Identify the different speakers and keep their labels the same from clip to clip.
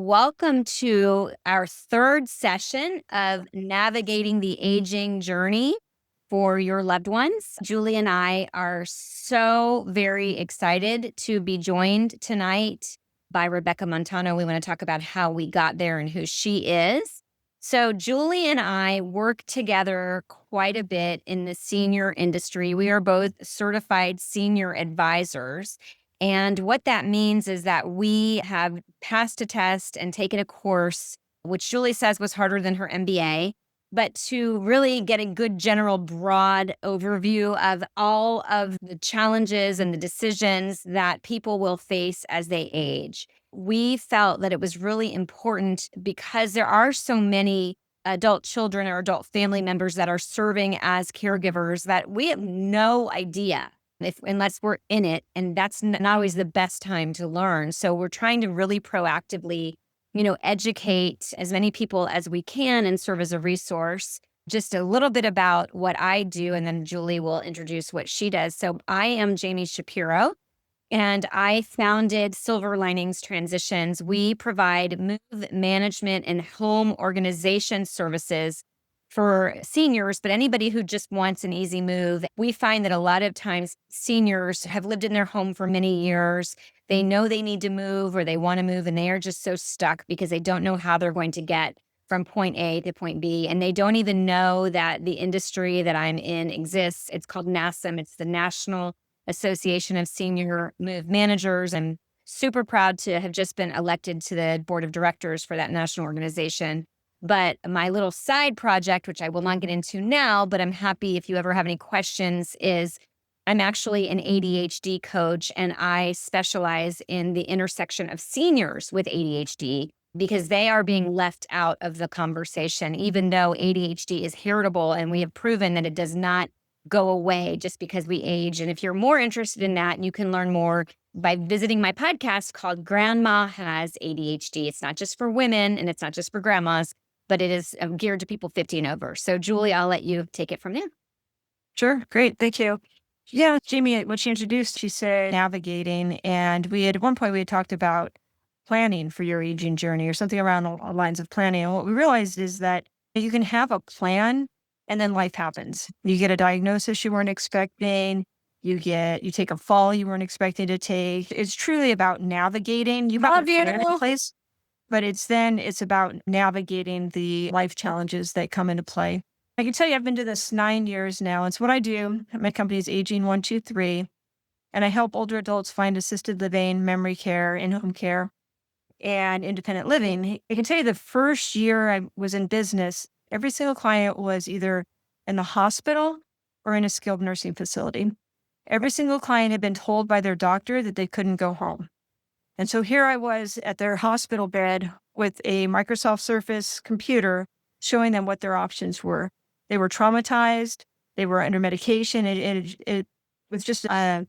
Speaker 1: Welcome to our third session of navigating the aging journey for your loved ones. Julie and I are so very excited to be joined tonight by Rebecca Montano. We want to talk about how we got there and who she is. So Julie and I work together quite a bit in the senior industry. We are both certified senior advisors. And what that means is that we have passed a test and taken a course, which Julie says was harder than her MBA, but to really get a good general broad overview of all of the challenges and the decisions that people will face as they age. We felt that it was really important because there are so many adult children or adult family members that are serving as caregivers that we have no idea unless we're in it. And that's not always the best time to learn. So we're trying to really proactively, educate as many people as we can and serve as a resource. Just a little bit about what I do, and then Julie will introduce what she does. So I am Jami Shapiro, and I founded Silver Linings Transitions. We provide move management and home organization services for seniors, but anybody who just wants an easy move. We find that a lot of times seniors have lived in their home for many years. They know they need to move or they want to move, and they are just so stuck because they don't know how they're going to get from point A to point B. And they don't even know that the industry that I'm in exists. It's called NASM. It's the National Association of Senior Move Managers. I'm super proud to have just been elected to the board of directors for that national organization. But my little side project, which I will not get into now, but I'm happy if you ever have any questions, is I'm actually an ADHD coach, and I specialize in the intersection of seniors with ADHD because they are being left out of the conversation, even though ADHD is heritable and we have proven that it does not go away just because we age. And if you're more interested in that, you can learn more by visiting my podcast called Grandma Has ADHD. It's not just for women and it's not just for grandmas, but it is geared to people 50 and over. So Julie, I'll let you take it from there.
Speaker 2: Sure. Great. Thank you. Yeah, Jami, when she introduced, she said navigating. And at one point, we had talked about planning for your aging journey or something around the lines of planning. And what we realized is that you can have a plan and then life happens. You get a diagnosis you weren't expecting. You take a fall you weren't expecting to take. It's truly about navigating. You have a plan in place, but it's about navigating the life challenges that come into play. I can tell you I've been doing this 9 years now. It's what I do. My company is Aging 123, and I help older adults find assisted living, memory care, in-home care, and independent living. I can tell you the first year I was in business, every single client was either in the hospital or in a skilled nursing facility. Every single client had been told by their doctor that they couldn't go home. And so here I was at their hospital bed with a Microsoft Surface computer showing them what their options were. They were traumatized. They were under medication. It was just a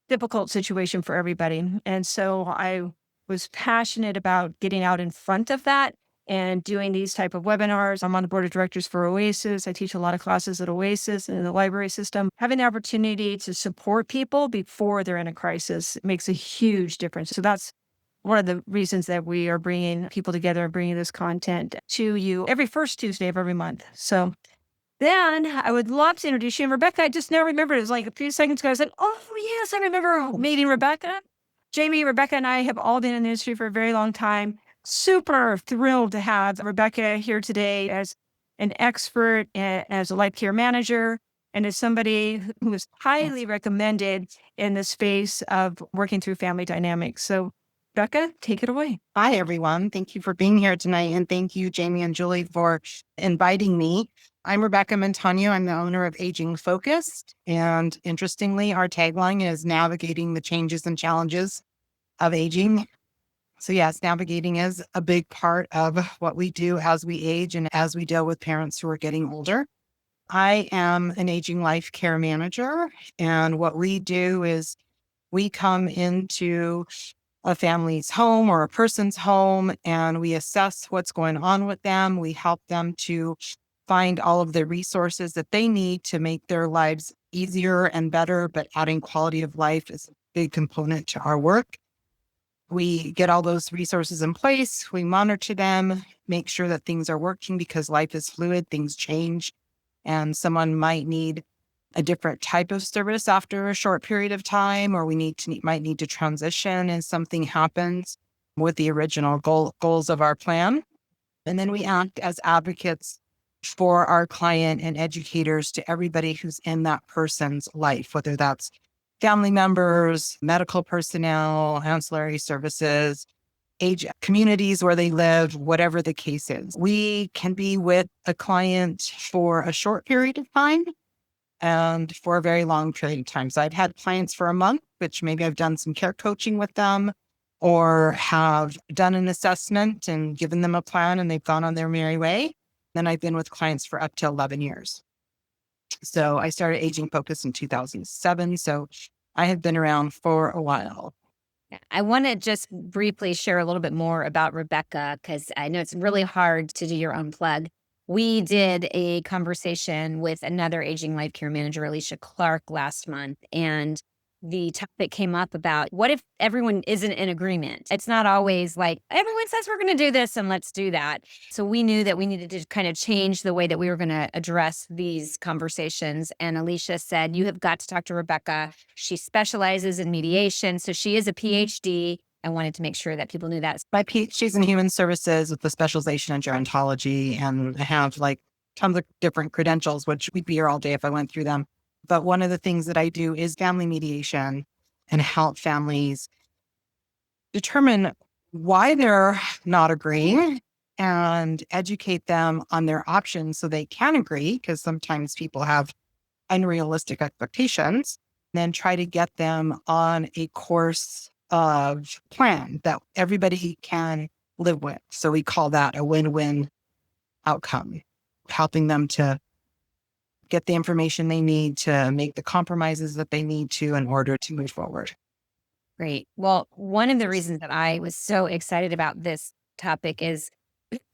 Speaker 2: difficult situation for everybody. And so I was passionate about getting out in front of that and doing these type of webinars. I'm on the board of directors for Oasis. I teach a lot of classes at Oasis and in the library system. Having the opportunity to support people before they're in a crisis makes a huge difference. So that's one of the reasons that we are bringing people together and bringing this content to you every first Tuesday of every month. So then I would love to introduce you. And Rebecca, I just now remembered, it was like a few seconds ago, I said, oh, yes, I remember meeting Rebecca. Jami, Rebecca, and I have all been in the industry for a very long time. Super thrilled to have Rebecca here today as an expert, as a life care manager, and as somebody who is highly recommended in the space of working through family dynamics. So Rebecca, take it away.
Speaker 3: Hi, everyone. Thank you for being here tonight. And thank you, Jami and Julie, for inviting me. I'm Rebecca Montano. I'm the owner of Aging Focused. And interestingly, our tagline is navigating the changes and challenges of aging. So yes, navigating is a big part of what we do as we age and as we deal with parents who are getting older. I am an aging life care manager. And what we do is we come into a family's home or a person's home, and we assess what's going on with them. We help them to find all of the resources that they need to make their lives easier and better, but adding quality of life is a big component to our work. We get all those resources in place. We monitor them, make sure that things are working because life is fluid, things change, and someone might need a different type of service after a short period of time, or might need to transition and something happens with the original goals of our plan. And then we act as advocates for our client and educators to everybody who's in that person's life, whether that's family members, medical personnel, ancillary services, age communities where they live, whatever the case is. We can be with a client for a short period of time and for a very long period of time. So I've had clients for a month, which maybe I've done some care coaching with them or have done an assessment and given them a plan and they've gone on their merry way. Then I've been with clients for up to 11 years. So I started Aging Focus in 2007. So I have been around for a while.
Speaker 1: I want to just briefly share a little bit more about Rebecca because I know it's really hard to do your own plug. We did a conversation with another aging life care manager, Alicia Clark, last month, and the topic came up about what if everyone isn't in agreement? It's not always like everyone says we're going to do this and let's do that. So we knew that we needed to kind of change the way that we were going to address these conversations. And Alicia said, you have got to talk to Rebecca. She specializes in mediation. So she is a PhD. I wanted to make sure that people knew that.
Speaker 3: My PhD's in human services with the specialization in gerontology, and I have like tons of different credentials, which we'd be here all day if I went through them. But one of the things that I do is family mediation and help families determine why they're not agreeing and educate them on their options so they can agree, because sometimes people have unrealistic expectations, and then try to get them on a course of plan that everybody can live with. So we call that a win-win outcome, helping them to get the information they need to make the compromises that they need to in order to move forward.
Speaker 1: Great. Well, one of the reasons that I was so excited about this topic is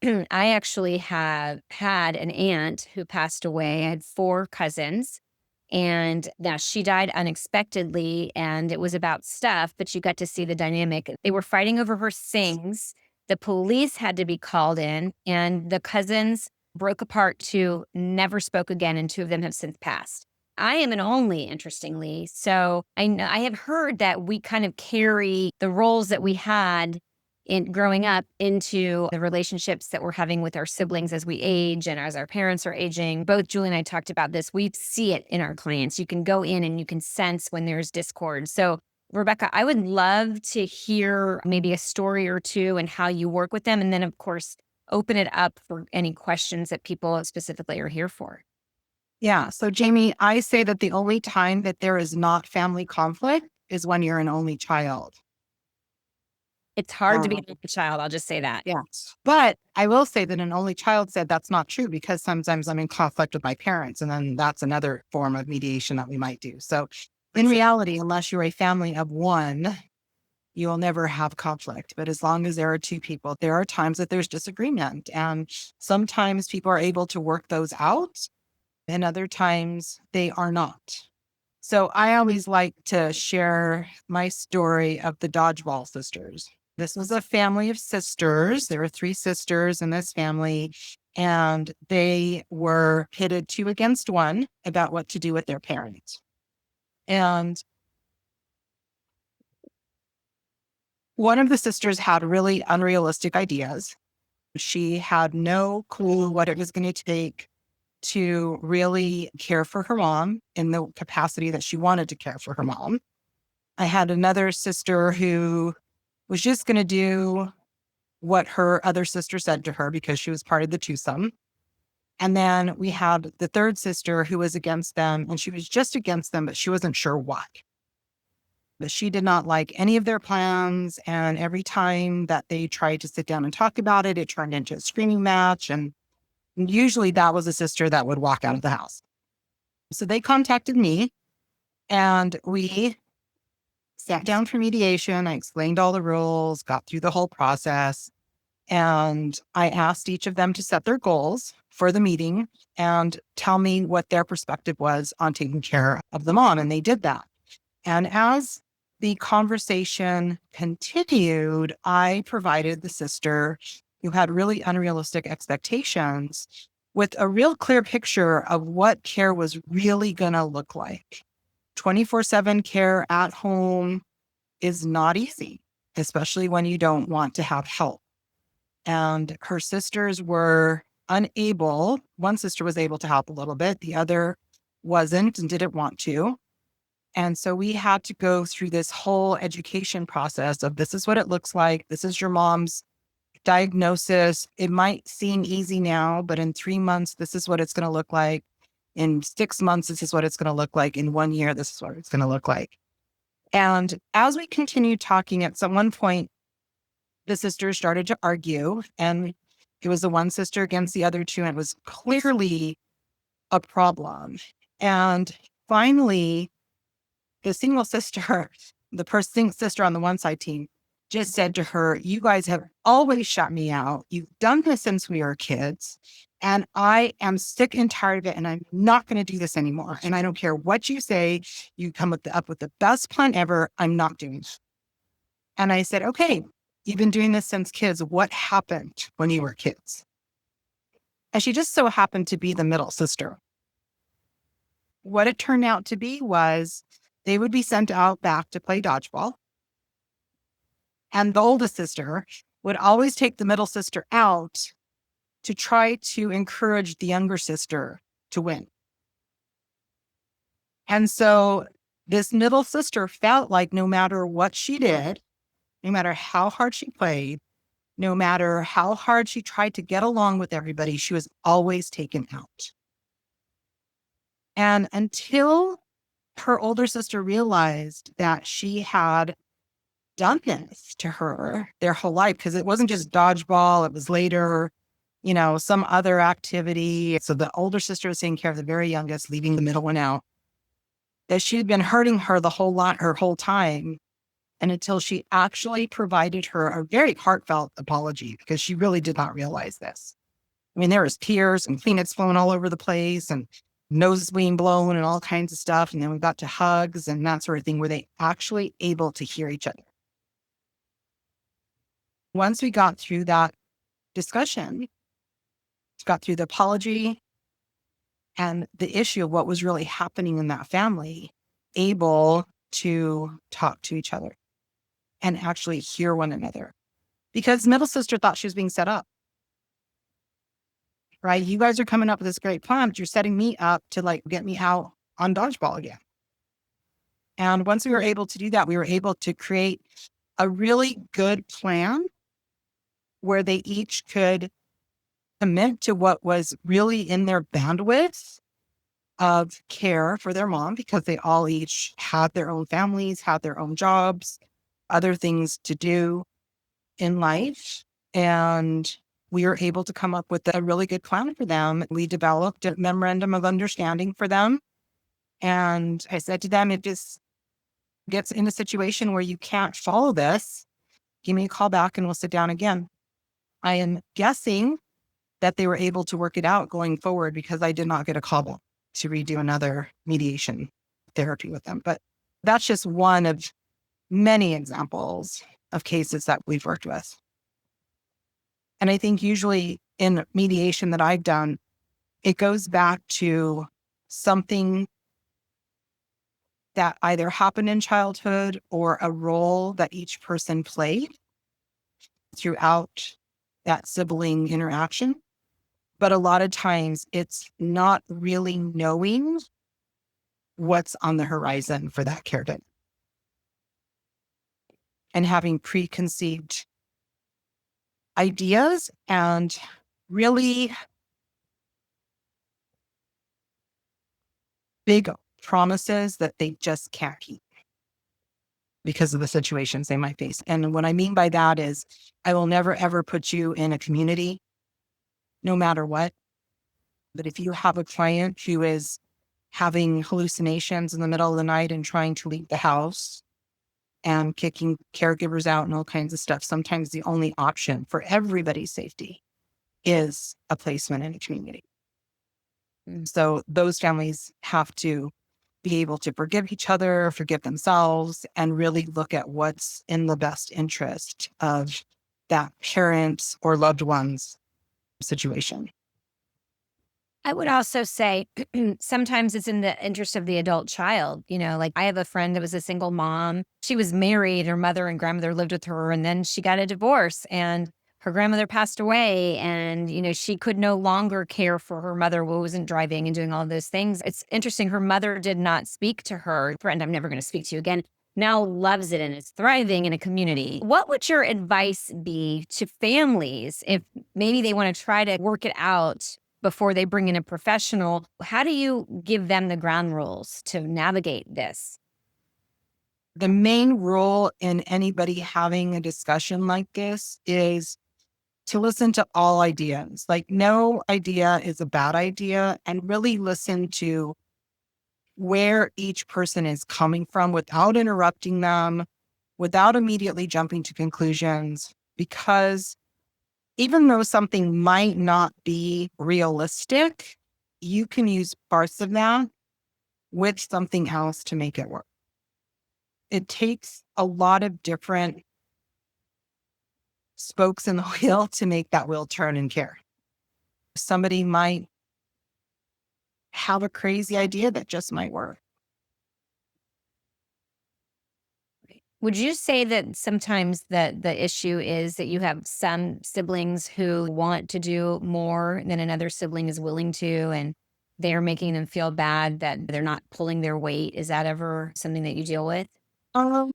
Speaker 1: I actually have had an aunt who passed away. I had 4 cousins, and now she died unexpectedly, and it was about stuff, but you got to see the dynamic. They were fighting over her things. The police had to be called in, and the cousins broke apart to never spoke again, and 2 of them have since passed. I am an only, interestingly. So I have heard that we kind of carry the roles that we had in growing up into the relationships that we're having with our siblings as we age and as our parents are aging. Both Julie and I talked about this. We see it in our clients. You can go in and you can sense when there's discord. So Rebecca, I would love to hear maybe a story or two and how you work with them. And then of course, open it up for any questions that people specifically are here for.
Speaker 3: Yeah. So Jami, I say that the only time that there is not family conflict is when you're an only child.
Speaker 1: It's hard to be an only child. I'll just say that.
Speaker 3: Yes. But I will say that an only child said that's not true, because sometimes I'm in conflict with my parents. And then that's another form of mediation that we might do. So in reality, unless you're a family of one, you will never have conflict. But as long as there are 2 people, there are times that there's disagreement. And sometimes people are able to work those out, and other times they are not. So I always like to share my story of the Dodgeball sisters. This was a family of sisters. There were 3 sisters in this family, and they were pitted 2 against 1 about what to do with their parents. And one of the sisters had really unrealistic ideas. She had no clue what it was going to take to really care for her mom in the capacity that she wanted to care for her mom. I had another sister who was just going to do what her other sister said to her because she was part of the twosome. And then we had the third sister who was against them, and she was just against them, but she wasn't sure why. But she did not like any of their plans. And every time that they tried to sit down and talk about it, it turned into a screaming match. And usually that was a sister that would walk out of the house. So they contacted me, and we sat down for mediation. I explained all the rules, got through the whole process. And I asked each of them to set their goals for the meeting and tell me what their perspective was on taking care of the mom. And they did that. And as the conversation continued, I provided the sister who had really unrealistic expectations with a real clear picture of what care was really going to look like. 24/7 care at home is not easy, especially when you don't want to have help. And her sisters were unable. One sister was able to help a little bit. The other wasn't and didn't want to. And so we had to go through this whole education process of this is what it looks like. This is your mom's diagnosis. It might seem easy now, but in 3 months, this is what it's going to look like. In 6 months, this is what it's going to look like. In 1 year, this is what it's going to look like. And as we continued talking, at some one point, the sisters started to argue, and it was the one sister against the other two, and it was clearly a problem. And finally, the single sister, the person sister on the one side team, just said to her, "You guys have always shut me out. You've done this since we were kids. And I am sick and tired of it. And I'm not going to do this anymore. And I don't care what you say. You come up with the best plan ever. I'm not doing it." And I said, "Okay, you've been doing this since kids. What happened when you were kids?" And she just so happened to be the middle sister. What it turned out to be was they would be sent out back to play dodgeball. And the oldest sister would always take the middle sister out to try to encourage the younger sister to win. And so this middle sister felt like no matter what she did, no matter how hard she played, no matter how hard she tried to get along with everybody, she was always taken out. And until her older sister realized that she had done this to her their whole life, because it wasn't just dodgeball, it was later, some other activity. So the older sister was taking care of the very youngest, leaving the middle one out, that she had been hurting her her whole time. And until she actually provided her a very heartfelt apology, because she really did not realize this. I mean, there was tears and Kleenex flowing all over the place and noses being blown and all kinds of stuff. And then we got to hugs and that sort of thing. Were they actually able to hear each other? Once we got through that discussion, got through the apology and the issue of what was really happening in that family, able to talk to each other and actually hear one another. Because middle sister thought she was being set up. Right? You guys are coming up with this great plan, but you're setting me up to get me out on dodgeball again. And once we were able to do that, we were able to create a really good plan where they each could commit to what was really in their bandwidth of care for their mom, because they all each had their own families, had their own jobs, other things to do in life. And we were able to come up with a really good plan for them. We developed a memorandum of understanding for them. And I said to them, if this gets in a situation where you can't follow this, give me a call back and we'll sit down again. I am guessing that they were able to work it out going forward, because I did not get a call back to redo another mediation therapy with them. But that's just one of many examples of cases that we've worked with. And I think usually in mediation that I've done, it goes back to something that either happened in childhood or a role that each person played throughout that sibling interaction. But a lot of times it's not really knowing what's on the horizon for that caregiver and having preconceived ideas and really big promises that they just can't keep because of the situations they might face. And what I mean by that is, I will never, ever put you in a community, no matter what. But if you have a client who is having hallucinations in the middle of the night and trying to leave the house and kicking caregivers out and all kinds of stuff, sometimes the only option for everybody's safety is a placement in a community. So those families have to be able to forgive each other, forgive themselves, and really look at what's in the best interest of that parent's or loved one's situation.
Speaker 1: I would also say sometimes it's in the interest of the adult child. Like I have a friend that was a single mom. She was married, her mother and grandmother lived with her, and then she got a divorce and her grandmother passed away. And, she could no longer care for her mother who wasn't driving and doing all those things. It's interesting. Her mother did not speak to her. Friend, I'm never going to speak to you again. Now loves it and is thriving in a community. What would your advice be to families if maybe they want to try to work it out before they bring in a professional? How do you give them the ground rules to navigate this?
Speaker 3: The main rule in anybody having a discussion like this is to listen to all ideas. Like, no idea is a bad idea, and really listen to where each person is coming from without interrupting them, without immediately jumping to conclusions. Because even though something might not be realistic, you can use parts of that with something else to make it work. It takes a lot of different spokes in the wheel to make that wheel turn and care. Somebody might have a crazy idea that just might work.
Speaker 1: Would you say that sometimes the issue is that you have some siblings who want to do more than another sibling is willing to, and they're making them feel bad that they're not pulling their weight? Is that ever something that you deal with?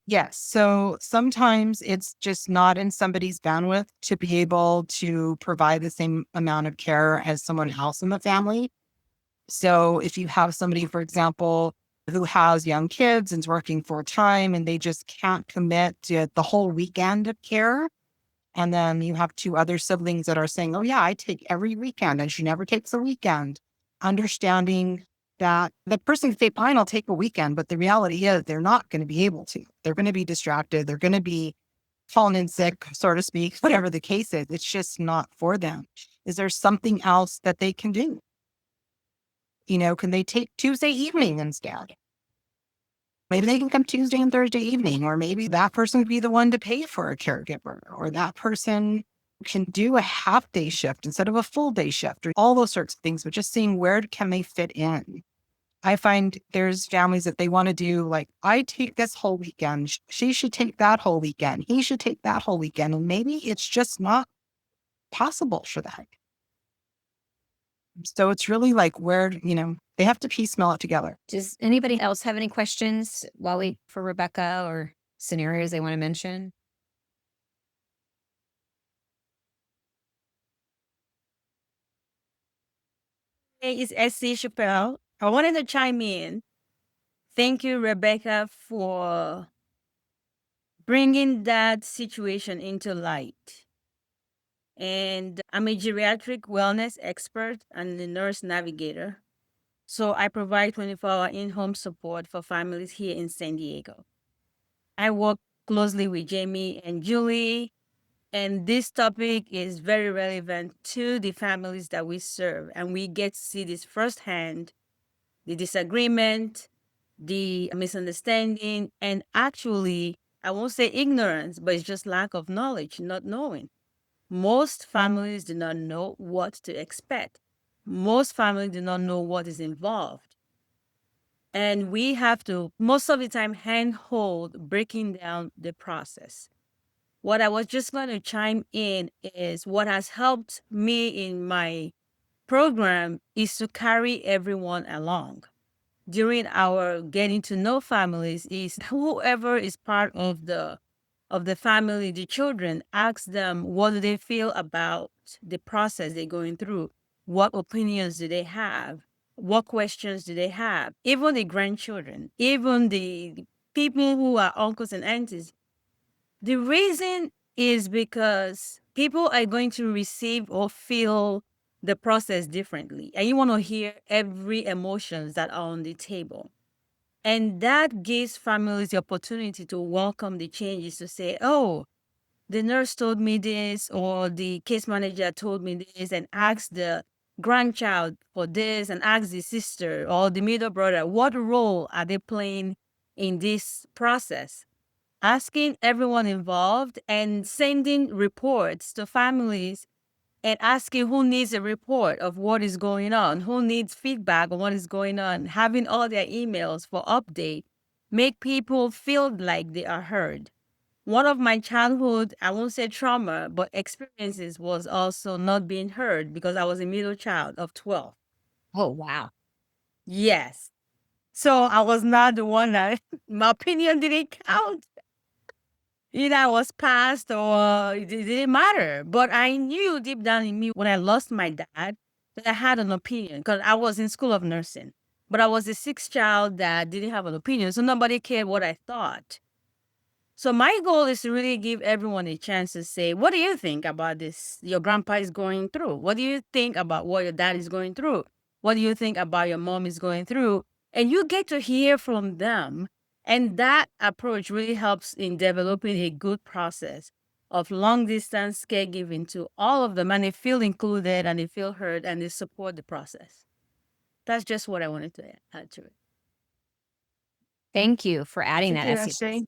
Speaker 3: Yes. So sometimes it's just not in somebody's bandwidth to be able to provide the same amount of care as someone else in the family. So if you have somebody, for example, who has young kids and is working full time and they just can't commit to the whole weekend of care. And then you have two other siblings that are saying, oh, yeah, I take every weekend and she never takes a weekend. Understanding that the person can say, fine, I'll take a weekend. But the reality is they're not going to be able to. They're going to be distracted. They're going to be fallen in sick, so to speak, whatever the case is. It's just not for them. Is there something else that they can do? Can they take Tuesday evening instead? Maybe they can come Tuesday and Thursday evening, or maybe that person would be the one to pay for a caregiver, or that person can do a half day shift instead of a full day shift, or all those sorts of things, but just seeing where can they fit in. I find there's families that they want to do like, I take this whole weekend. She should take that whole weekend. He should take that whole weekend. And maybe it's just not possible for that. So it's really like where, they have to piecemeal it together.
Speaker 1: Does anybody else have any questions while we for Rebecca or scenarios they want to mention?
Speaker 4: Hey, it's SC Shapiro. I wanted to chime in. Thank you, Rebecca, for bringing that situation into light. And I'm a geriatric wellness expert and a nurse navigator. So I provide 24-hour in-home support for families here in San Diego. I work closely with Jami and Julie, and this topic is very relevant to the families that we serve. And we get to see this firsthand, the disagreement, the misunderstanding, and actually, I won't say ignorance, but it's just lack of knowledge, not knowing. Most families do not know what to expect. Most families do not know what is involved. And we have to, most of the time, handhold breaking down the process. What I was just going to chime in is what has helped me in my program is to carry everyone along. During our getting to know families is whoever is part of the family, the children, ask them what do they feel about the process they're going through, what opinions do they have, what questions do they have, even the grandchildren, even the people who are uncles and aunties. The reason is because people are going to receive or feel the process differently, and you want to hear every emotions that are on the table. And that gives families the opportunity to welcome the changes, to say, oh, the nurse told me this, or the case manager told me this, and ask the grandchild for this and ask the sister or the middle brother, what role are they playing in this process? Asking everyone involved and sending reports to families and asking who needs a report of what is going on, who needs feedback on what is going on, having all their emails for update, make people feel like they are heard. One of my childhood, I won't say trauma, but experiences was also not being heard because I was a middle child of 12.
Speaker 1: Oh, wow.
Speaker 4: Yes. So I was not the one that my opinion didn't count. Either I was passed or it didn't matter. But I knew deep down in me when I lost my dad that I had an opinion because I was in school of nursing. But I was the sixth child that didn't have an opinion. So nobody cared what I thought. So my goal is to really give everyone a chance to say, what do you think about this your grandpa is going through? What do you think about what your dad is going through? What do you think about your mom is going through? And you get to hear from them. And that approach really helps in developing a good process of long distance caregiving to all of them. And they feel included and they feel heard and they support the process. That's just what I wanted to add to it.
Speaker 1: Thank you for adding
Speaker 2: Thank
Speaker 1: that,
Speaker 2: you,
Speaker 1: Essie.
Speaker 2: Essie.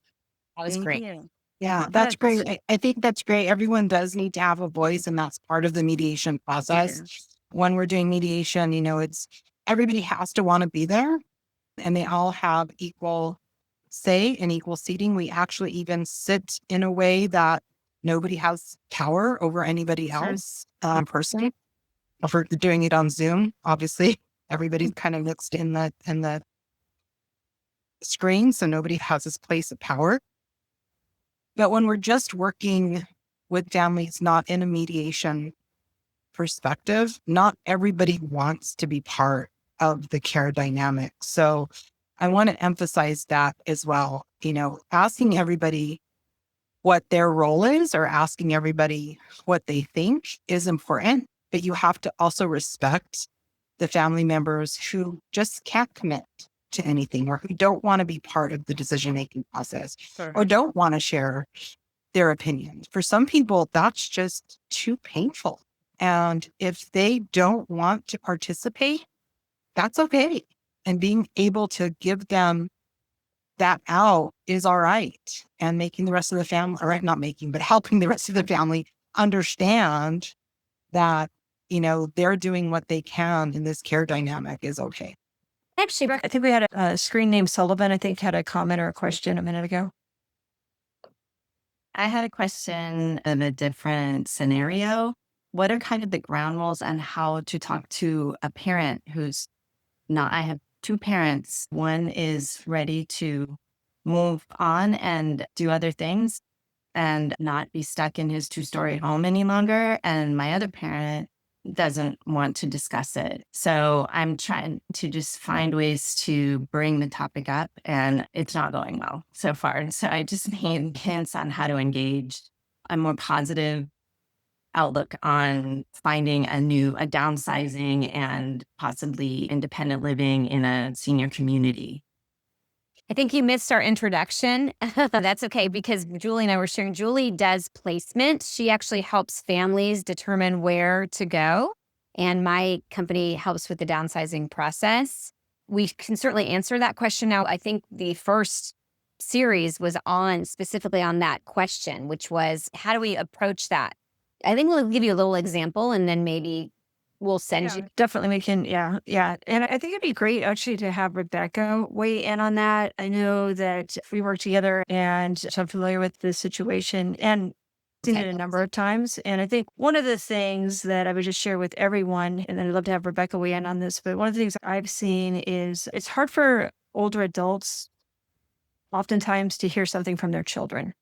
Speaker 1: That was
Speaker 4: Thank
Speaker 1: great.
Speaker 4: you.
Speaker 3: Yeah, that's
Speaker 2: That's-
Speaker 3: great. I think that's great. Everyone does need to have a voice, and that's part of the mediation process. When we're doing mediation, it's everybody has to want to be there, and they all have equal say and equal seating. We actually even sit in a way that nobody has power over anybody else in person. If we're doing it on Zoom, obviously everybody's kind of mixed in the screen, so nobody has this place of power. But when we're just working with families, not in a mediation perspective, not everybody wants to be part of the care dynamic. So I want to emphasize that as well. Asking everybody what their role is or asking everybody what they think is important, but you have to also respect the family members who just can't commit to anything or who don't want to be part of the decision-making process or don't want to share their opinions. For some people, that's just too painful. And if they don't want to participate, that's okay. And being able to give them that out is all right. And making the rest of the family, or not making, but helping the rest of the family understand that, they're doing what they can in this care dynamic is okay.
Speaker 1: Actually,
Speaker 2: I think we had a screen named Sullivan, I think had a comment or a question a minute ago.
Speaker 5: I had a question in a different scenario. What are kind of the ground rules on how to talk to a parent who's not? I have two parents. One is ready to move on and do other things and not be stuck in his two-story home any longer. And my other parent doesn't want to discuss it. So I'm trying to just find ways to bring the topic up, and it's not going well so far. So I just need hints on how to engage a more positive outlook on finding a downsizing and possibly independent living in a senior community.
Speaker 1: I think you missed our introduction. That's okay, because Julie and I were sharing. Julie does placement. She actually helps families determine where to go. And my company helps with the downsizing process. We can certainly answer that question now. I think the first series was specifically on that question, which was, how do we approach that? I think we'll give you a little example and then maybe we'll send you.
Speaker 2: Definitely we can. Yeah. And I think it'd be great actually to have Rebecca weigh in on that. I know that we work together and so I'm familiar with the situation and seen it a number of times. And I think one of the things that I would just share with everyone, and I'd love to have Rebecca weigh in on this, but one of the things I've seen is it's hard for older adults oftentimes to hear something from their children.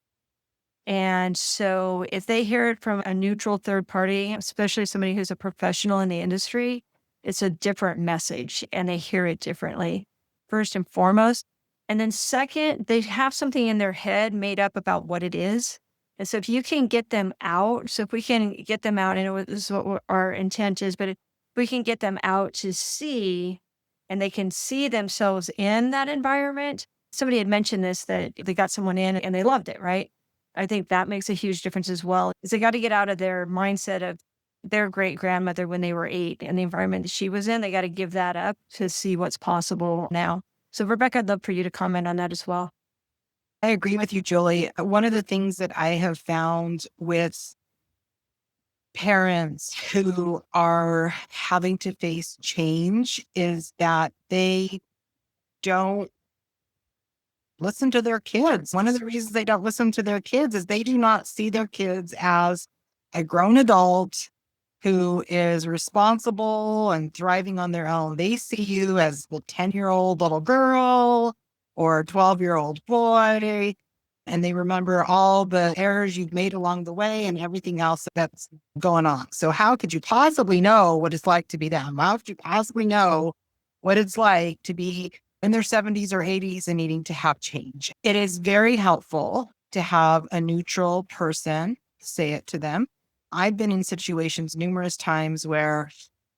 Speaker 2: And so if they hear it from a neutral third party, especially somebody who's a professional in the industry, it's a different message and they hear it differently, first and foremost. And then second, they have something in their head made up about what it is. And so if you can get them out, so if we can get them out, I know this is what our intent is, but if we can get them out to see and they can see themselves in that environment. Somebody had mentioned this, that they got someone in and they loved it, right? I think that makes a huge difference as well. Is they got to get out of their mindset of their great grandmother when they were 8 and the environment that she was in. They got to give that up to see what's possible now. So, Rebecca, I'd love for you to comment on that as well.
Speaker 3: I agree with you, Julie. One of the things that I have found with parents who are having to face change is that they don't listen to their kids. One of the reasons they don't listen to their kids is they do not see their kids as a grown adult who is responsible and thriving on their own. They see you as the 10-year-old little girl or 12-year-old boy, and they remember all the errors you've made along the way and everything else that's going on. So how could you possibly know what it's like to be them? How could you possibly know what it's like to be in their 70s or 80s and needing to have change? It is very helpful to have a neutral person say it to them. I've been in situations numerous times where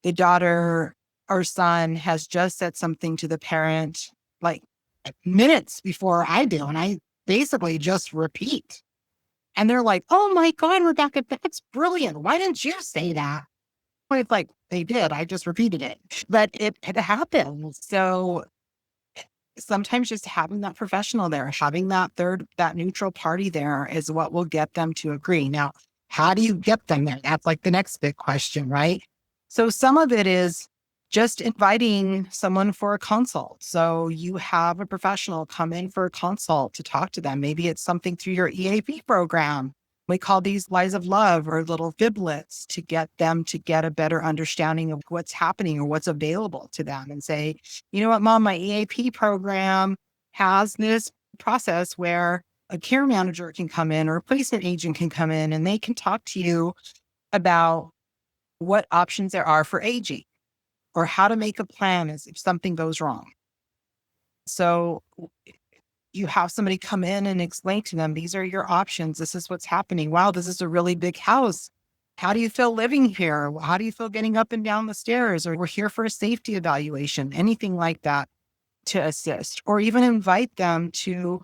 Speaker 3: the daughter or son has just said something to the parent like minutes before I do. And I basically just repeat. And they're like, oh my God, Rebecca, that's brilliant. Why didn't you say that? Well, it's like, they did. I just repeated it. But it happens. So sometimes just having that professional there, having that neutral party there is what will get them to agree. Now, how do you get them there? That's like the next big question, right? So some of it is just inviting someone for a consult. So you have a professional come in for a consult to talk to them. Maybe it's something through your EAP program. We call these lies of love or little biblets to get them to get a better understanding of what's happening or what's available to them and say, you know what, Mom, my EAP program has this process where a care manager can come in or a placement agent can come in and they can talk to you about what options there are for aging or how to make a plan if something goes wrong. So you have somebody come in and explain to them, these are your options. This is what's happening. Wow, this is a really big house. How do you feel living here? How do you feel getting up and down the stairs? Or we're here for a safety evaluation, anything like that to assist, or even invite them to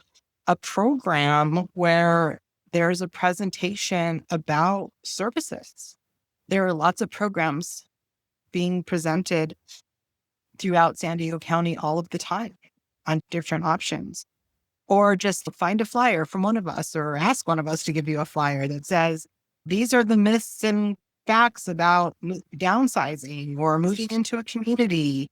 Speaker 3: a program where there's a presentation about services. There are lots of programs being presented throughout San Diego County all of the time on different options. Or just find a flyer from one of us or ask one of us to give you a flyer that says, these are the myths and facts about downsizing or moving into a community.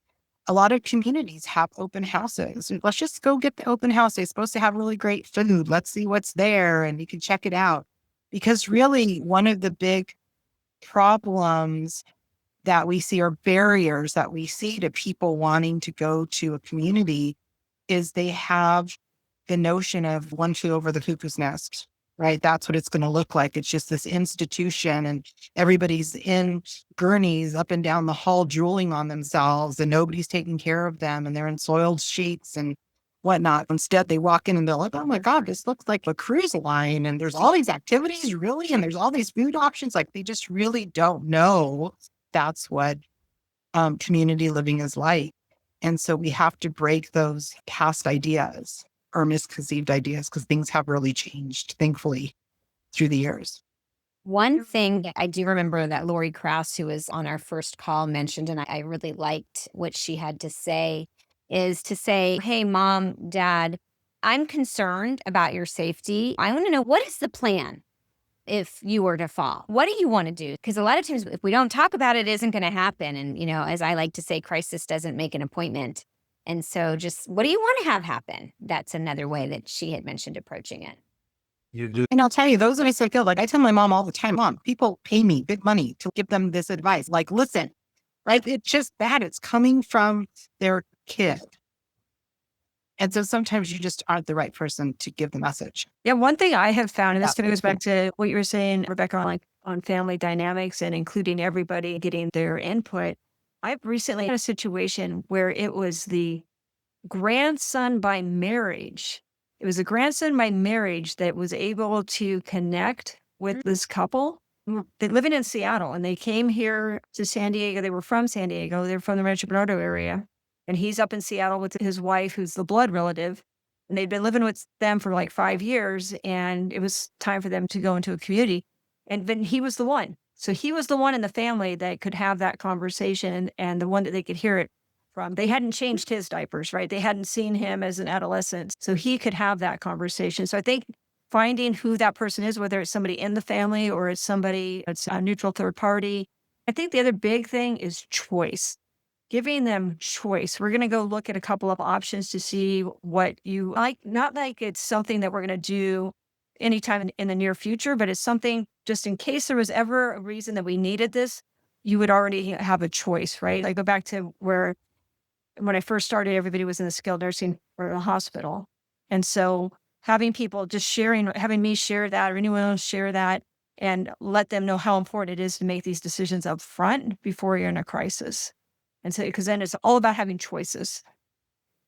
Speaker 3: A lot of communities have open houses. Let's just go get the open house. They're supposed to have really great food. Let's see what's there and you can check it out. Because really, one of the big problems that we see or barriers that we see to people wanting to go to a community is they have the notion of one flew over the cuckoo's nest, right? That's what it's going to look like. It's just this institution and everybody's in gurneys up and down the hall drooling on themselves and nobody's taking care of them and they're in soiled sheets and whatnot. Instead, they walk in and they're like, oh my God, this looks like a cruise line and there's all these activities, really? And there's all these food options. Like they just really don't know that's what community living is like. And so we have to break those past ideas or misconceived ideas because things have really changed, thankfully, through the years.
Speaker 1: One thing that I do remember that Lori Krause, who was on our first call, mentioned, and I really liked what she had to say, is to say, hey, Mom, Dad, I'm concerned about your safety. I want to know, what is the plan if you were to fall? What do you want to do? Because a lot of times if we don't talk about it, it isn't going to happen. And, you know, as I like to say, crisis doesn't make an appointment. And so just what do you want to have happen? That's another way that she had mentioned approaching it.
Speaker 3: You do. And I'll tell you, those that I say feel like I tell my mom all the time, Mom, people pay me big money to give them this advice. Like, listen, right? It's just bad. It's coming from their kid. And so sometimes you just aren't the right person to give the message.
Speaker 2: Yeah, one thing I have found, and this kind of goes back to what you were saying, Rebecca, on family dynamics and including everybody getting their input. I've recently had a situation where it was the grandson by marriage. It was a grandson by marriage that was able to connect with this couple. They're living in Seattle and they came here to San Diego. They were from San Diego. They're from the Rancho Bernardo area. And he's up in Seattle with his wife, who's the blood relative. And they'd been living with them for like 5 years. And it was time for them to go into a community. And then he was the one. So he was the one in the family that could have that conversation and the one that they could hear it from. They hadn't changed his diapers, right? They hadn't seen him as an adolescent. So he could have that conversation. So I think finding who that person is, whether it's somebody in the family or it's somebody, it's a neutral third party. I think the other big thing is choice, giving them choice. We're going to go look at a couple of options to see what you like. Not like it's something that we're going to do anytime in the near future, but it's something just in case there was ever a reason that we needed this, you would already have a choice, right? I go back to where when I first started, everybody was in the skilled nursing or a hospital. And so having people just sharing, having me share that or anyone else share that and let them know how important it is to make these decisions up front before you're in a crisis. And so, because then it's all about having choices.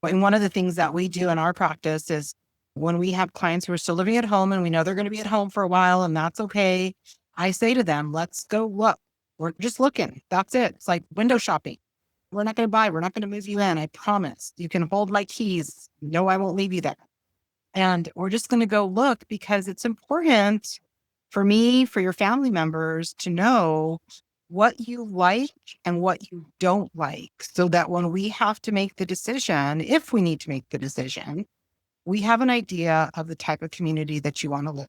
Speaker 3: And one of the things that we do in our practice is when we have clients who are still living at home and we know they're going to be at home for a while and that's okay, I say to them, let's go look. We're just looking. That's it. It's like window shopping. We're not going to buy. We're not going to move you in. I promise. You can hold my keys. No, I won't leave you there. And we're just going to go look because it's important for me, for your family members to know what you like and what you don't like so that when we have to make the decision, if we need to make the decision, we have an idea of the type of community that you want to live.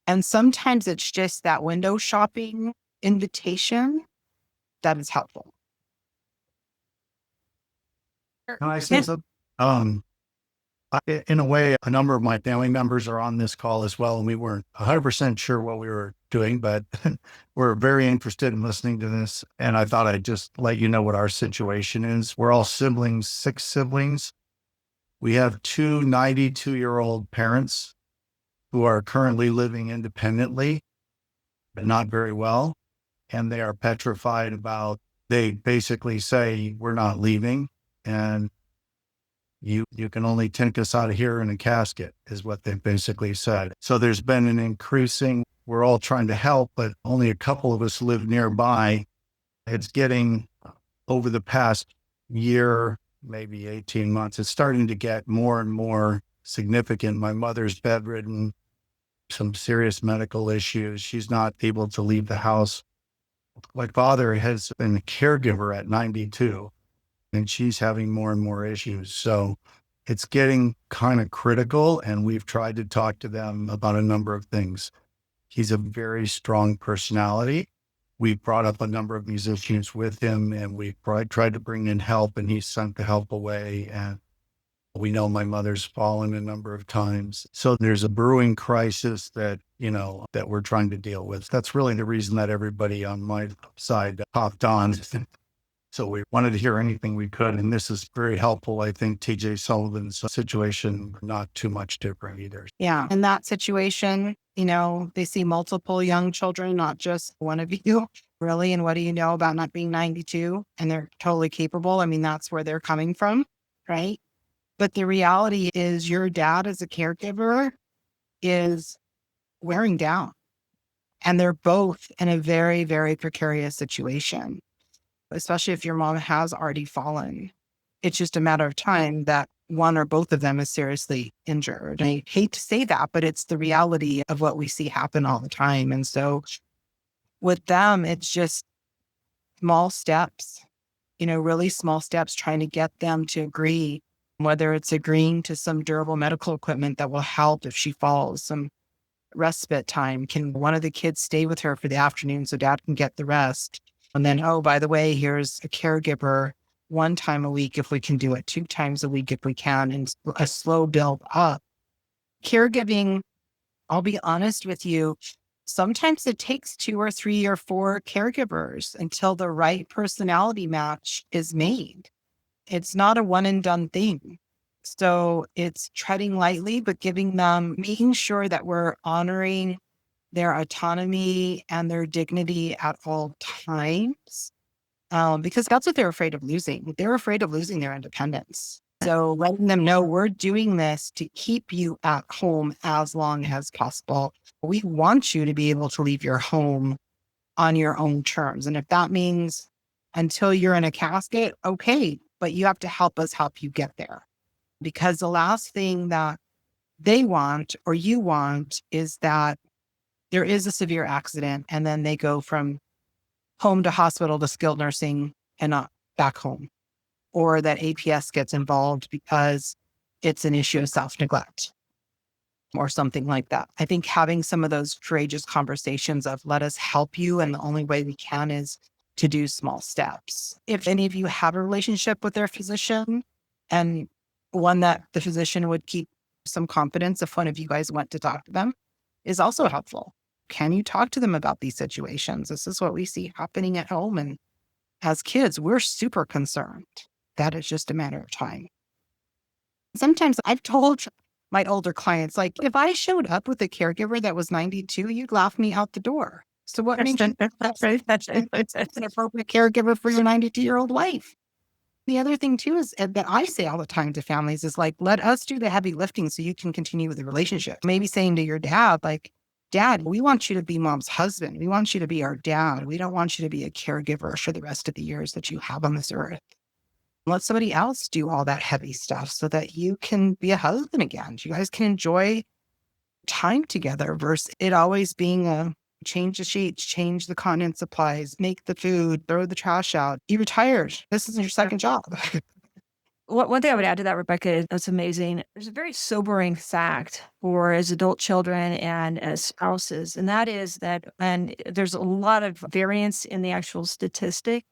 Speaker 3: And sometimes it's just that window shopping invitation that is helpful.
Speaker 6: Can I say something? In a way, a number of my family members are on this call as well, and we weren't 100% sure what we were doing, but we're very interested in listening to this. And I thought I'd just let you know what our situation is. We're all siblings, 6 siblings. We have 2 92-year-old parents who are currently living independently, but not very well. And they are petrified about, they basically say, we're not leaving. And you can only take us out of here in a casket is what they basically said. So there's been an increasing, we're all trying to help, but only a couple of us live nearby. It's getting, over the past year, maybe 18 months, it's starting to get more and more significant. My mother's bedridden, some serious medical issues. She's not able to leave the house. My father has been a caregiver at 92. And she's having more and more issues. So it's getting kind of critical. And we've tried to talk to them about a number of things. He's a very strong personality. We've brought up a number of musicians with him and we've tried to bring in help and he's sent the help away. And we know my mother's fallen a number of times. So there's a brewing crisis that, that we're trying to deal with. That's really the reason that everybody on my side hopped on. So we wanted to hear anything we could. And this is very helpful. I think TJ Sullivan's situation, not too much different either.
Speaker 3: Yeah. In that situation, they see multiple young children, not just one of you, really. And what do you know about not being 92? And they're totally capable. I mean, that's where they're coming from, right? But the reality is your dad as a caregiver is wearing down. And they're both in a very, very precarious situation. Especially if your mom has already fallen. It's just a matter of time that one or both of them is seriously injured. I hate to say that, but it's the reality of what we see happen all the time. And so with them, it's just small steps, really small steps, trying to get them to agree, whether it's agreeing to some durable medical equipment that will help if she falls, some respite time. Can one of the kids stay with her for the afternoon so dad can get the rest? And then, oh, by the way, here's a caregiver 1 time a week if we can do it, 2 times a week if we can, and a slow build up. Caregiving, I'll be honest with you, sometimes it takes 2 or 3 or 4 caregivers until the right personality match is made. It's not a one and done thing. So it's treading lightly, but making sure that we're honoring their autonomy and their dignity at all times, because that's what they're afraid of losing. They're afraid of losing their independence. So letting them know we're doing this to keep you at home as long as possible. We want you to be able to leave your home on your own terms. And if that means until you're in a casket, okay, but you have to help us help you get there. Because the last thing that they want or you want is that there is a severe accident and then they go from home to hospital to skilled nursing and not back home, or that APS gets involved because it's an issue of self-neglect or something like that. I think having some of those courageous conversations of let us help you, and the only way we can is to do small steps. If any of you have a relationship with their physician and one that the physician would keep some confidence if one of you guys went to talk to them, is also helpful. Can you talk to them about these situations? This is what we see happening at home. And as kids, we're super concerned. That is just a matter of time. Sometimes I've told my older clients, like, if I showed up with a caregiver that was 92, you'd laugh me out the door. So what makes you that's an appropriate caregiver for your 92-year-old wife? The other thing too is that I say all the time to families is like, let us do the heavy lifting so you can continue with the relationship. Maybe saying to your dad, like, Dad, we want you to be Mom's husband. We want you to be our dad. We don't want you to be a caregiver for the rest of the years that you have on this earth. Let somebody else do all that heavy stuff so that you can be a husband again. You guys can enjoy time together versus it always being a change the sheets, change the continent supplies, make the food, throw the trash out. You retired. This is your second job.
Speaker 2: One thing I would add to that, Rebecca, that's amazing. There's a very sobering fact for as adult children and as spouses, and that is that, and there's a lot of variance in the actual statistic,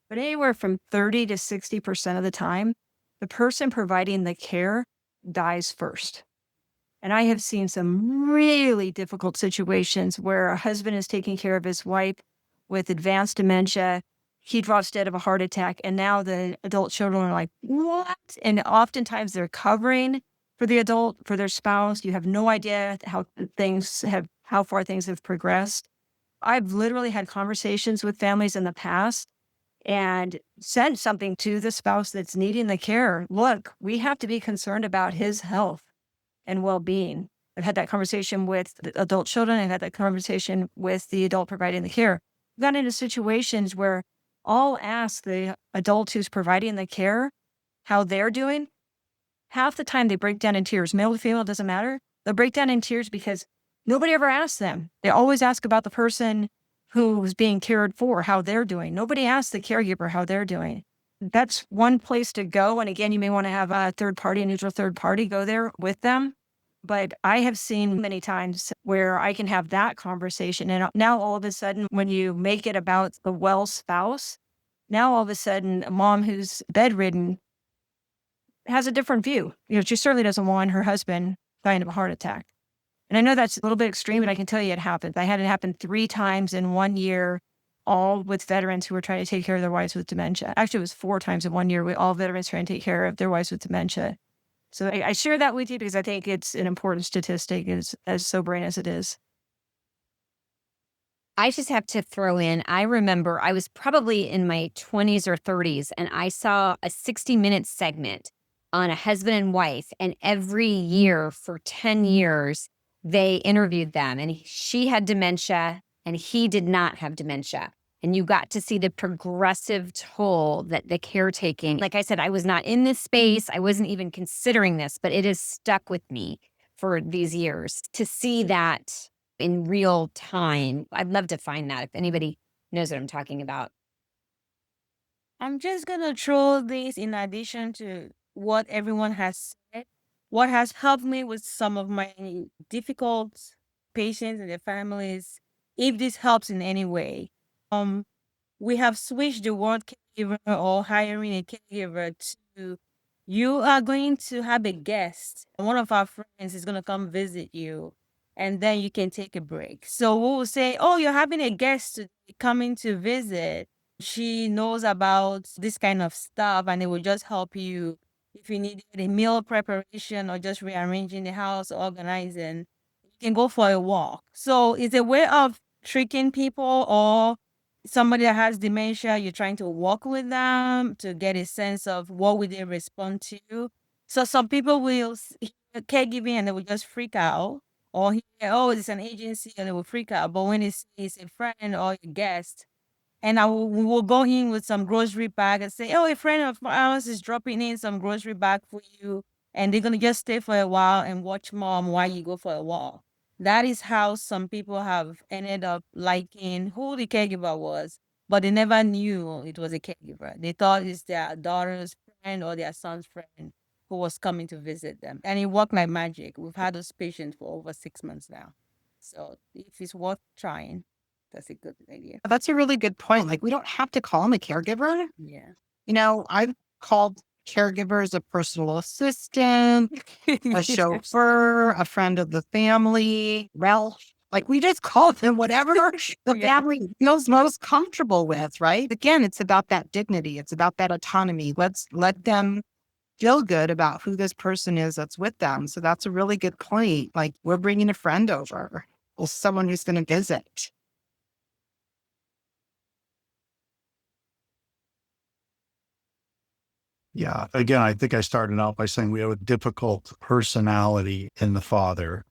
Speaker 2: but anywhere from 30 to 60% of the time, the person providing the care dies first. And I have seen some really difficult situations where a husband is taking care of his wife with advanced dementia. He drops dead of a heart attack. And now the adult children are like, what? And oftentimes they're covering for the adult, for their spouse. You have no idea how far things have progressed. I've literally had conversations with families in the past and said something to the spouse that's needing the care. Look, we have to be concerned about his health and well-being. I've had that conversation with the adult children. I've had that conversation with the adult providing the care. I've gotten into situations where I'll ask the adult who's providing the care how they're doing. Half the time they break down in tears. Male or female, doesn't matter. They'll break down in tears because nobody ever asks them. They always ask about the person who's being cared for, how they're doing. Nobody asks the caregiver how they're doing. That's one place to go. And again, you may want to have a third party, a neutral third party, go there with them. But I have seen many times where I can have that conversation. And now all of a sudden, when you make it about the well spouse, now all of a sudden, a mom who's bedridden has a different view. She certainly doesn't want her husband dying of a heart attack. And I know that's a little bit extreme, but I can tell you it happened. I had it happen 3 times in 1 year, all with veterans who were trying to take care of their wives with dementia. Actually, it was 4 times in 1 year with all veterans trying to take care of their wives with dementia. So I share that with you because I think it's an important statistic, as sobering as it is.
Speaker 1: I just have to throw in, I remember I was probably in my 20s or 30s, and I saw a 60-minute segment on a husband and wife, and every year for 10 years, they interviewed them, and she had dementia, and he did not have dementia. And you got to see the progressive toll that the caretaking, like I said, I was not in this space. I wasn't even considering this, but it has stuck with me for these years to see that in real time. I'd love to find that if anybody knows what I'm talking about.
Speaker 4: I'm just going to throw this in addition to what everyone has said. What has helped me with some of my difficult patients and their families, if this helps in any way. We have switched the word caregiver or hiring a caregiver to you are going to have a guest. One of our friends is going to come visit you, and then you can take a break. So we will say, oh, you're having a guest today coming to visit. She knows about this kind of stuff, and it will just help you if you need a meal preparation or just rearranging the house, organizing. You can go for a walk. So it's a way of tricking people, or somebody that has dementia, you're trying to walk with them to get a sense of what would they respond to. So some people will hear caregiving and they will just freak out, or hear, oh, it's an agency, and they will freak out. But when it's a friend or a guest, and we will go in with some grocery bag and say, oh, a friend of ours is dropping in some grocery bag for you. And they're going to just stay for a while and watch mom while you go for a walk. That is how some people have ended up liking who the caregiver was, but they never knew it was a caregiver. They thought it's their daughter's friend or their son's friend who was coming to visit them. And it worked like magic. We've had those patients for over 6 months now. So if it's worth trying, that's a good idea.
Speaker 3: That's a really good point. Like, we don't have to call him a caregiver.
Speaker 4: Yeah.
Speaker 3: You know, I've called caregivers a personal assistant, a chauffeur, a friend of the family, Ralph. Like, we just call them whatever the family feels most comfortable with, right? Again, it's about that dignity. It's about that autonomy. Let's let them feel good about who this person is that's with them. So that's a really good point. Like, we're bringing a friend over or someone who's going to visit.
Speaker 6: Yeah. Again, I think I started out by saying we have a difficult personality in the father.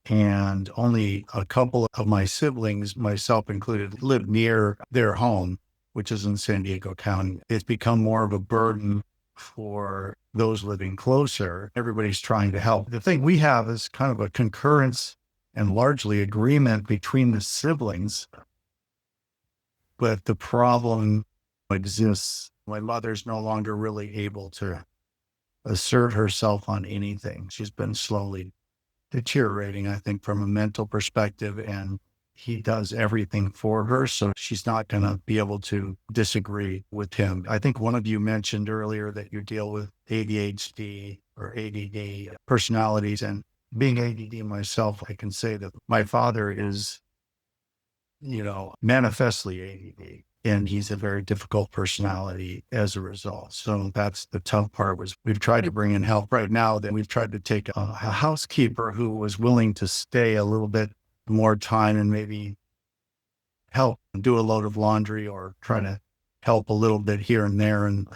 Speaker 6: And only a couple of my siblings, myself included, live near their home, which is in San Diego County. It's become more of a burden for those living closer. Everybody's trying to help. The thing we have is kind of a concurrence and largely agreement between the siblings. But the problem exists. My mother's no longer really able to assert herself on anything. She's been slowly deteriorating, I think, from a mental perspective, and he does everything for her. So she's not going to be able to disagree with him. I think one of you mentioned earlier that you deal with ADHD or ADD personalities, and being ADD myself, I can say that my father is, manifestly ADD. And he's a very difficult personality as a result. So that's the tough part. Was we've tried to bring in help right now. That we've tried to take a housekeeper who was willing to stay a little bit more time and maybe help do a load of laundry or try to help a little bit here and there. And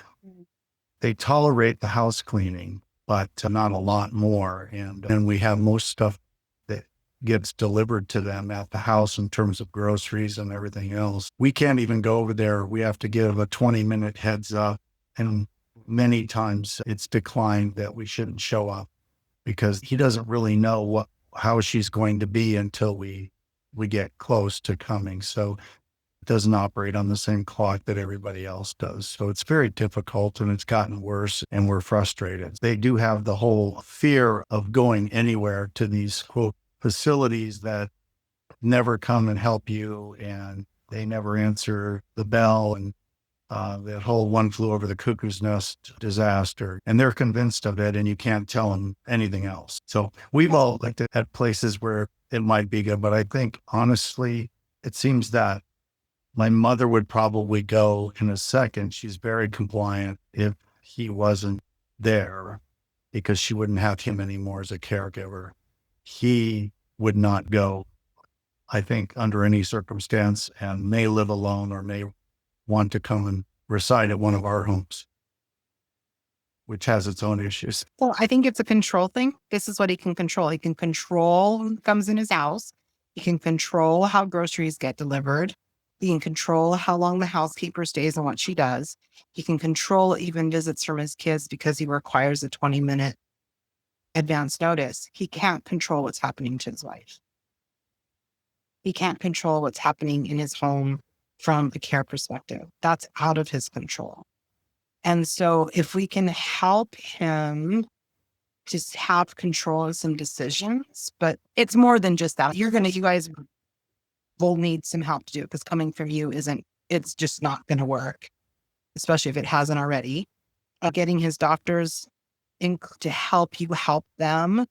Speaker 6: they tolerate the house cleaning, but not a lot more. And then we have most stuff that gets delivered to them at the house in terms of groceries and everything else. We can't even go over there. We have to give a 20-minute heads up. And many times it's declined that we shouldn't show up because he doesn't really know how she's going to be until we get close to coming. So it doesn't operate on the same clock that everybody else does. So it's very difficult, and it's gotten worse, and we're frustrated. They do have the whole fear of going anywhere to these, quote, facilities that never come and help you, and they never answer the bell, and that whole one flew over the cuckoo's nest disaster. And they're convinced of it, and you can't tell them anything else. So we've all looked at places where it might be good, but I think honestly, it seems that my mother would probably go in a second. She's very compliant if he wasn't there, because she wouldn't have him anymore as a caregiver. He would not go, I think, under any circumstance, and may live alone or may want to come and reside at one of our homes, which has its own issues.
Speaker 3: Well, I think it's a control thing. This is what he can control. He can control who comes in his house. He can control how groceries get delivered. He can control how long the housekeeper stays and what she does. He can control even visits from his kids because he requires a 20-minute advance notice. He can't control what's happening to his wife. He can't control what's happening in his home from a care perspective. That's out of his control. And so if we can help him just have control of some decisions, but it's more than just that. You guys will need some help to do it, because coming from you it's just not going to work, especially if it hasn't already. Getting his doctors to help you help them,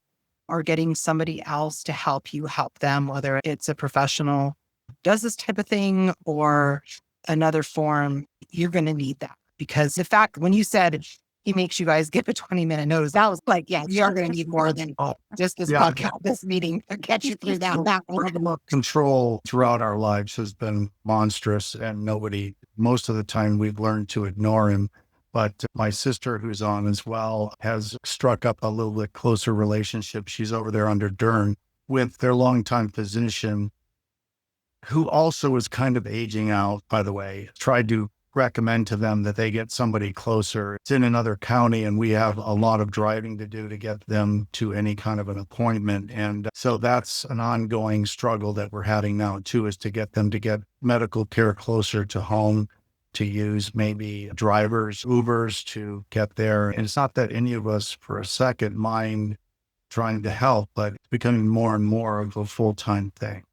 Speaker 3: or getting somebody else to help you help them, whether it's a professional who does this type of thing or another form, you're going to need that. Because the fact, when you said he makes you guys give a 20-minute notice, that was like, yeah, you're going to need more than just this podcast, this meeting to get you through that.
Speaker 6: Control throughout our lives has been monstrous, and most of the time we've learned to ignore him. But my sister, who's on as well, has struck up a little bit closer relationship. She's over there under Dern with their longtime physician, who also is kind of aging out, by the way. Tried to recommend to them that they get somebody closer. It's in another county, and we have a lot of driving to do to get them to any kind of an appointment. And so that's an ongoing struggle that we're having now too, is to get them to get medical care closer to home, to use maybe drivers, Ubers to get there. And it's not that any of us for a second mind trying to help, but it's becoming more and more of a full-time thing.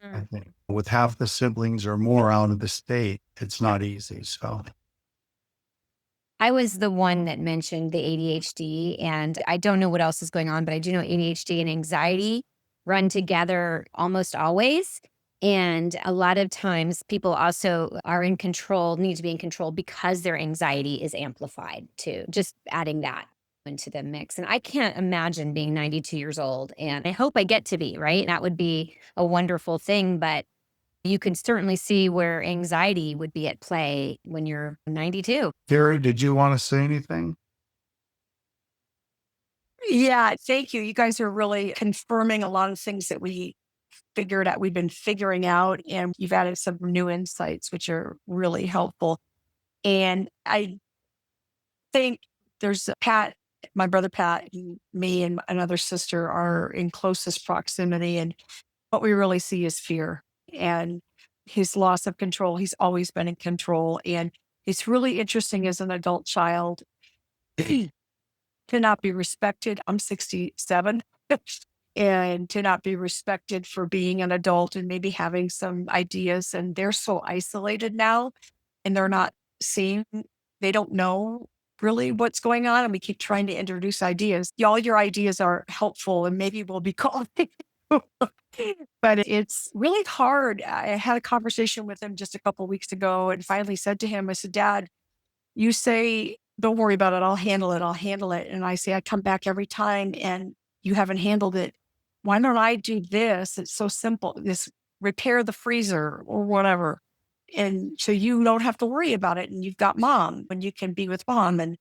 Speaker 6: I think with half the siblings or more out of the state, it's not easy. So
Speaker 1: I was the one that mentioned the ADHD, and I don't know what else is going on, but I do know ADHD and anxiety run together almost always. And a lot of times people also are in control, need to be in control because their anxiety is amplified too. Just adding that into the mix. And I can't imagine being 92 years old. And I hope I get to be, right? That would be a wonderful thing. But you can certainly see where anxiety would be at play when you're 92.
Speaker 6: Derry, did you want to say anything?
Speaker 2: Yeah, thank you. You guys are really confirming a lot of things that we've been figuring out, and you've added some new insights, which are really helpful. And I think there's Pat, my brother Pat, and me and another sister are in closest proximity. And what we really see is fear and his loss of control. He's always been in control. And it's really interesting as an adult child to not be respected. I'm 67. And to not be respected for being an adult and maybe having some ideas. And they're so isolated now, and they're not seeing, they don't know really what's going on. And we keep trying to introduce ideas. All your ideas are helpful, and maybe we'll be calling. But it's really hard. I had a conversation with him just a couple of weeks ago and finally said to him, I said, Dad, you say, don't worry about it. I'll handle it. I'll handle it. And I say, I come back every time and you haven't handled it. Why don't I do this? It's so simple. This repair the freezer or whatever. And so you don't have to worry about it. And you've got mom and you can be with mom. And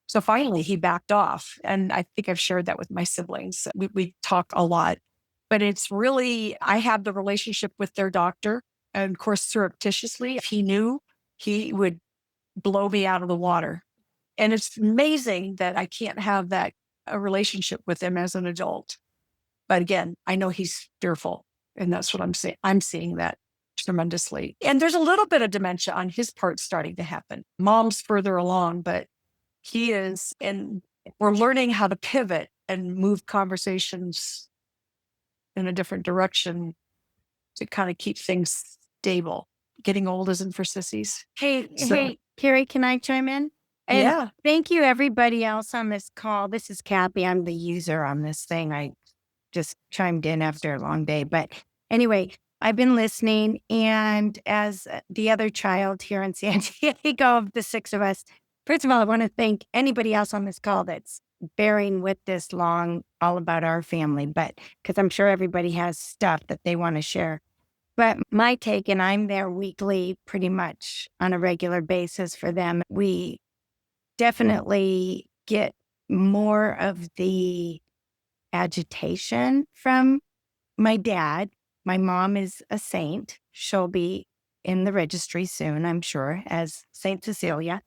Speaker 2: so finally he backed off. And I think I've shared that with my siblings. We talk a lot, but it's really, I have the relationship with their doctor. And of course, surreptitiously, if he knew, he would blow me out of the water. And it's amazing that I can't have a relationship with him as an adult. But again, I know he's fearful. And that's what I'm saying. I'm seeing that tremendously. And there's a little bit of dementia on his part starting to happen. Mom's further along, but he is. And we're learning how to pivot and move conversations in a different direction to kind of keep things stable. Getting old isn't for sissies.
Speaker 7: Hey, Carrie, can I chime in? And
Speaker 2: Yeah.
Speaker 7: thank you, everybody else on this call. This is Kathy. I'm the user on this thing. I just chimed in after a long day. But anyway, I've been listening. And as the other child here in San Diego of the six of us, first of all, I want to thank anybody else on this call that's bearing with this long, all about our family. But because I'm sure everybody has stuff that they want to share. But my take, and I'm there weekly, pretty much on a regular basis for them, we definitely get more of the agitation from my dad. My mom is a saint. She'll be in the registry soon, I'm sure, as Saint Cecilia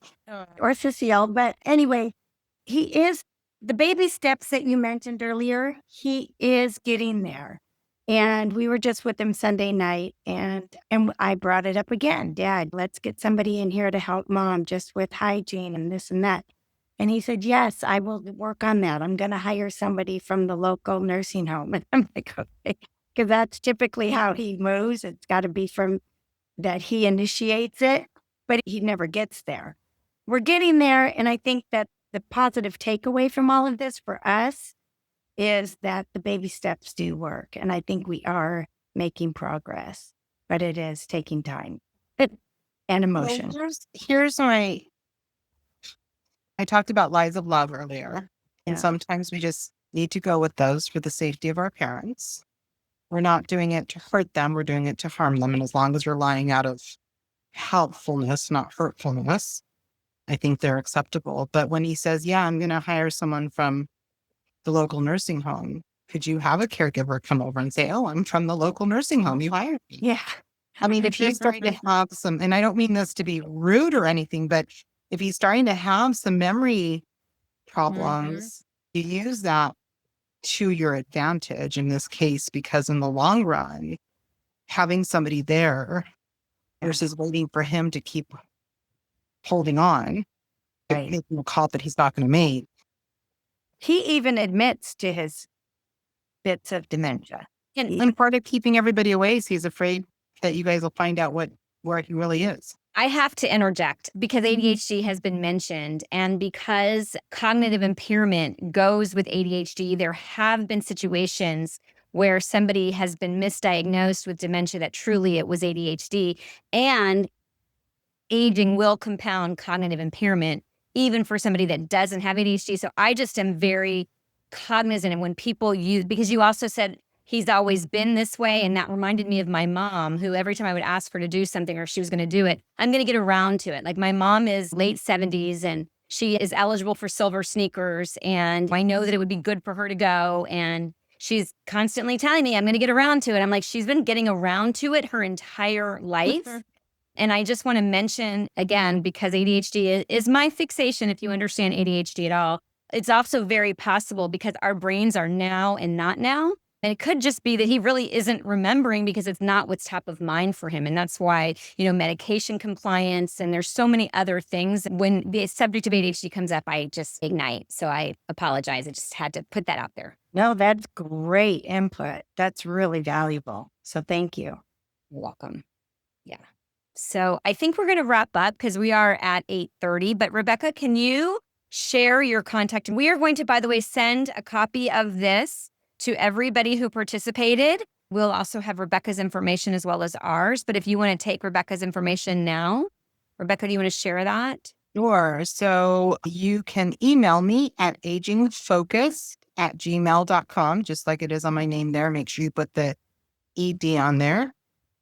Speaker 7: or Cecile. But anyway, he is the baby steps that you mentioned earlier. He is getting there. And we were just with him Sunday night, and I brought it up again. Dad, let's get somebody in here to help mom just with hygiene and this and that. And he said, yes, I will work on that. I'm going to hire somebody from the local nursing home. And I'm like, okay, because that's typically how he moves. It's got to be from that he initiates it, but he never gets there. We're getting there. And I think that the positive takeaway from all of this for us is that the baby steps do work. And I think we are making progress, but it is taking time and emotion.
Speaker 3: Well, here's my, I talked about lies of love earlier. And
Speaker 7: Yeah.
Speaker 3: sometimes we just need to go with those for the safety of our parents. We're not doing it to hurt them. We're doing it to harm them. And as long as we're lying out of helpfulness, not hurtfulness, I think they're acceptable. But when he says, yeah, I'm going to hire someone from the local nursing home, could you have a caregiver come over and say, oh, I'm from the local nursing home, you hired me?
Speaker 7: Yeah.
Speaker 3: I mean, if he's starting to have some, and I don't mean this to be rude or anything, but if he's starting to have some memory problems, you use that to your advantage in this case, because in the long run, having somebody there versus waiting for him to keep holding on,
Speaker 7: Right.
Speaker 3: making a call that he's not going to make.
Speaker 7: He even admits to his bits of dementia.
Speaker 3: And part of keeping everybody away is he's afraid that you guys will find out where he really is.
Speaker 1: I have to interject because ADHD has been mentioned, and because cognitive impairment goes with ADHD, there have been situations where somebody has been misdiagnosed with dementia that truly it was ADHD, and aging will compound cognitive impairment, even for somebody that doesn't have ADHD. So I just am very cognizant. And when people use, because you also said he's always been this way. And that reminded me of my mom, who every time I would ask her to do something or she was going to do it, I'm going to get around to it. Like my mom is late 70s and she is eligible for silver sneakers. And I know that it would be good for her to go. And she's constantly telling me, I'm going to get around to it. I'm like, she's been getting around to it her entire life. And I just want to mention again, because ADHD is my fixation, if you understand ADHD at all, it's also very possible because our brains are now and not now. And it could just be that he really isn't remembering because it's not what's top of mind for him. And that's why, medication compliance, and there's so many other things. When the subject of ADHD comes up, I just ignite. So I apologize. I just had to put that out there.
Speaker 7: No, that's great input. That's really valuable. So thank you.
Speaker 1: You're welcome. Yeah. So I think we're going to wrap up because we are at 8:30. But Rebecca, can you share your contact? We are going to, by the way, send a copy of this to everybody who participated. We'll also have Rebecca's information as well as ours. But if you want to take Rebecca's information now, Rebecca, do you want to share that?
Speaker 3: Sure. So you can email me at agingfocused@gmail.com, just like it is on my name there. Make sure you put the ED on there.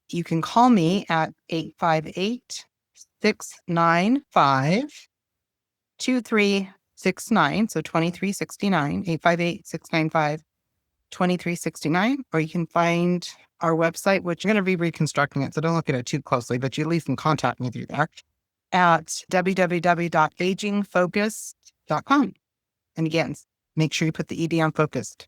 Speaker 3: You can call me at 858-695-2369. So 2369, 858-695-2369. Or you can find our website, which I'm going to be reconstructing it, so don't look at it too closely, but you at least can contact me through there at www.agingfocused.com. And again, make sure you put the ED on focused.